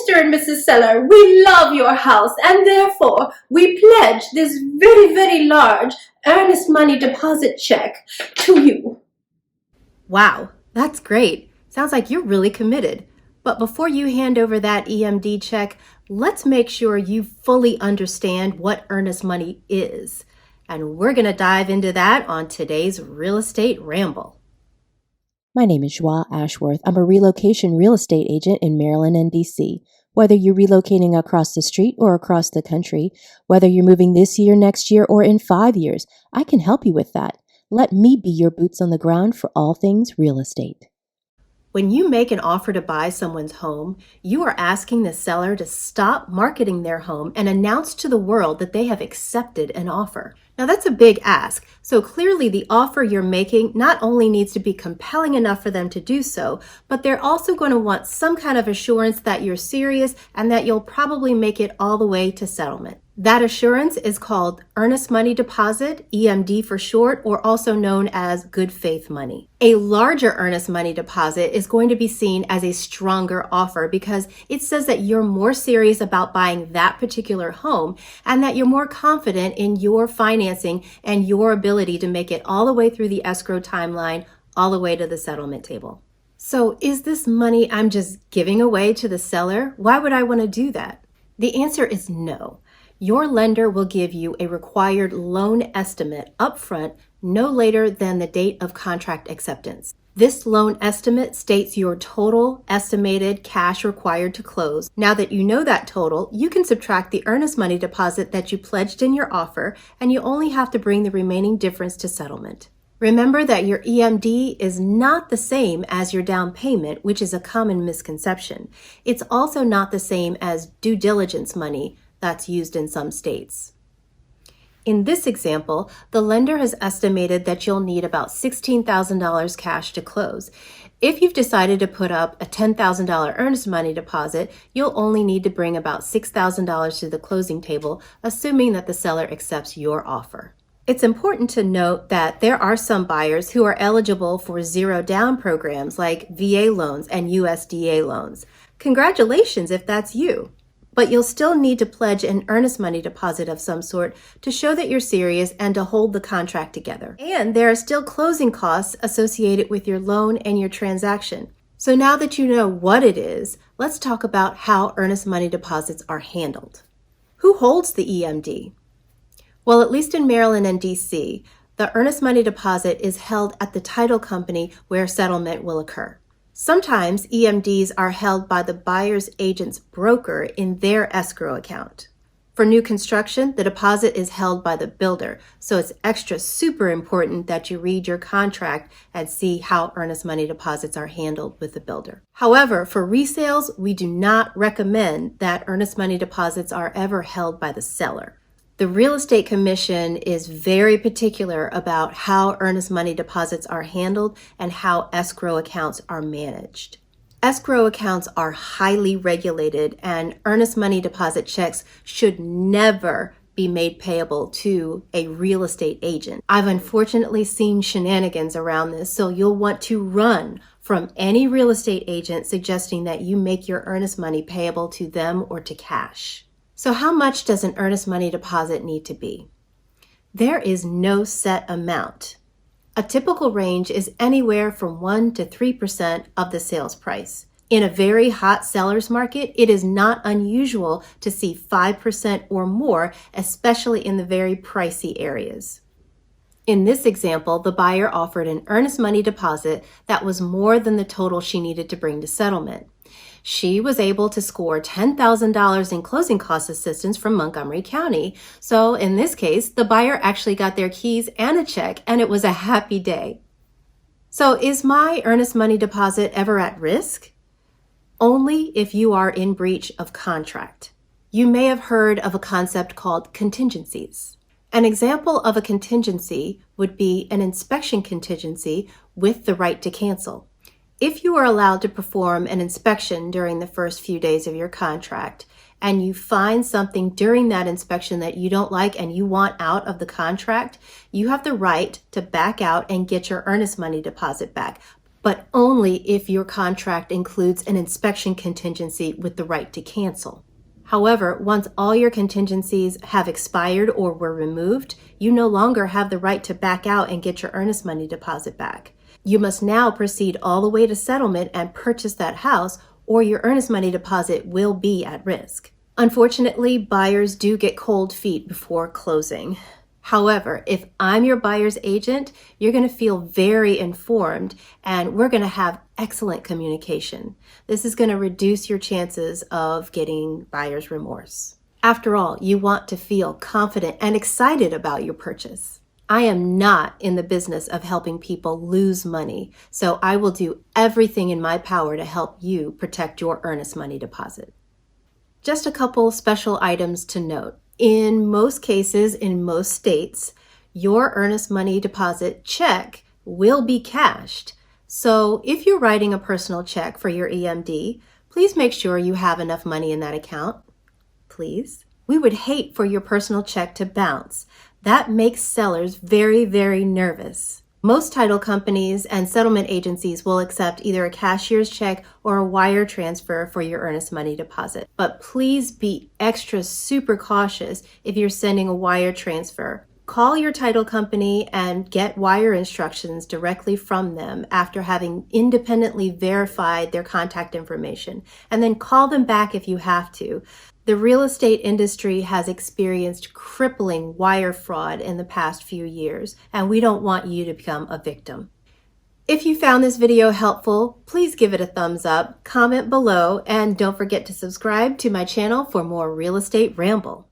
Mr. and Mrs. Seller, we love your house and therefore we pledge this very, very large earnest money deposit check to you. Wow, that's great. Sounds like you're really committed. But before you hand over that EMD check, let's make sure you fully understand what earnest money is. And we're going to dive into that on today's Real Estate Ramble. My name is Joie Ashworth. I'm a relocation real estate agent in Maryland and DC. Whether you're relocating across the street or across the country, whether you're moving this year, next year, or in 5 years, I can help you with that. Let me be your boots on the ground for all things real estate. When you make an offer to buy someone's home, you are asking the seller to stop marketing their home and announce to the world that they have accepted an offer. Now that's a big ask, so clearly the offer you're making not only needs to be compelling enough for them to do so, but they're also going to want some kind of assurance that you're serious and that you'll probably make it all the way to settlement. That assurance is called Earnest Money Deposit, EMD for short, or also known as good faith money. A larger earnest money deposit is going to be seen as a stronger offer because it says that you're more serious about buying that particular home and that you're more confident in your financing and your ability to make it all the way through the escrow timeline, all the way to the settlement table. So is this money I'm just giving away to the seller? Why would I want to do that? The answer is no. Your lender will give you a required loan estimate upfront no later than the date of contract acceptance. This loan estimate states your total estimated cash required to close. Now that you know that total, you can subtract the earnest money deposit that you pledged in your offer, and you only have to bring the remaining difference to settlement. Remember that your EMD is not the same as your down payment, which is a common misconception. It's also not the same as due diligence money that's used in some states. In this example, the lender has estimated that you'll need about $16,000 cash to close. If you've decided to put up a $10,000 earnest money deposit, you'll only need to bring about $6,000 to the closing table, assuming that the seller accepts your offer. It's important to note that there are some buyers who are eligible for zero down programs like VA loans and USDA loans. Congratulations if that's you. But you'll still need to pledge an earnest money deposit of some sort to show that you're serious and to hold the contract together. And there are still closing costs associated with your loan and your transaction. So now that you know what it is, let's talk about how earnest money deposits are handled. Who holds the EMD? Well, at least in Maryland and DC, the earnest money deposit is held at the title company where settlement will occur. Sometimes EMDs are held by the buyer's agent's broker in their escrow account. For new construction, the deposit is held by the builder, so it's extra super important that you read your contract and see how earnest money deposits are handled with the builder. However, for resales, we do not recommend that earnest money deposits are ever held by the seller. The Real Estate Commission is very particular about how earnest money deposits are handled and how escrow accounts are managed. Escrow accounts are highly regulated, and earnest money deposit checks should never be made payable to a real estate agent. I've unfortunately seen shenanigans around this, so you'll want to run from any real estate agent suggesting that you make your earnest money payable to them or to cash. So how much does an earnest money deposit need to be? There is no set amount. A typical range is anywhere from 1% to 3% of the sales price. In a very hot seller's market, it is not unusual to see 5% or more, especially in the very pricey areas. In this example, the buyer offered an earnest money deposit that was more than the total she needed to bring to settlement. She was able to score $10,000 in closing cost assistance from Montgomery County. So in this case, the buyer actually got their keys and a check, and it was a happy day. So is my earnest money deposit ever at risk? Only if you are in breach of contract. You may have heard of a concept called contingencies. An example of a contingency would be an inspection contingency with the right to cancel. If you are allowed to perform an inspection during the first few days of your contract, and you find something during that inspection that you don't like and you want out of the contract, you have the right to back out and get your earnest money deposit back. but only if your contract includes an inspection contingency with the right to cancel. However, once all your contingencies have expired or were removed, you no longer have the right to back out and get your earnest money deposit back. You must now proceed all the way to settlement and purchase that house, or your earnest money deposit will be at risk. Unfortunately, buyers do get cold feet before closing. However, if I'm your buyer's agent, you're going to feel very informed and we're going to have excellent communication. This is going to reduce your chances of getting buyer's remorse. After all, you want to feel confident and excited about your purchase. I am not in the business of helping people lose money, so I will do everything in my power to help you protect your earnest money deposit. Just a couple special items to note. In most cases, in most states, your earnest money deposit check will be cashed. So if you're writing a personal check for your EMD, please make sure you have enough money in that account. Please. We would hate for your personal check to bounce. That makes sellers very, very nervous. Most title companies and settlement agencies will accept either a cashier's check or a wire transfer for your earnest money deposit. But please be extra super cautious if you're sending a wire transfer. Call your title company and get wire instructions directly from them after having independently verified their contact information, and then call them back if you have to. The real estate industry has experienced crippling wire fraud in the past few years, and we don't want you to become a victim. If you found this video helpful, please give it a thumbs up, comment below, and don't forget to subscribe to my channel for more real estate ramble.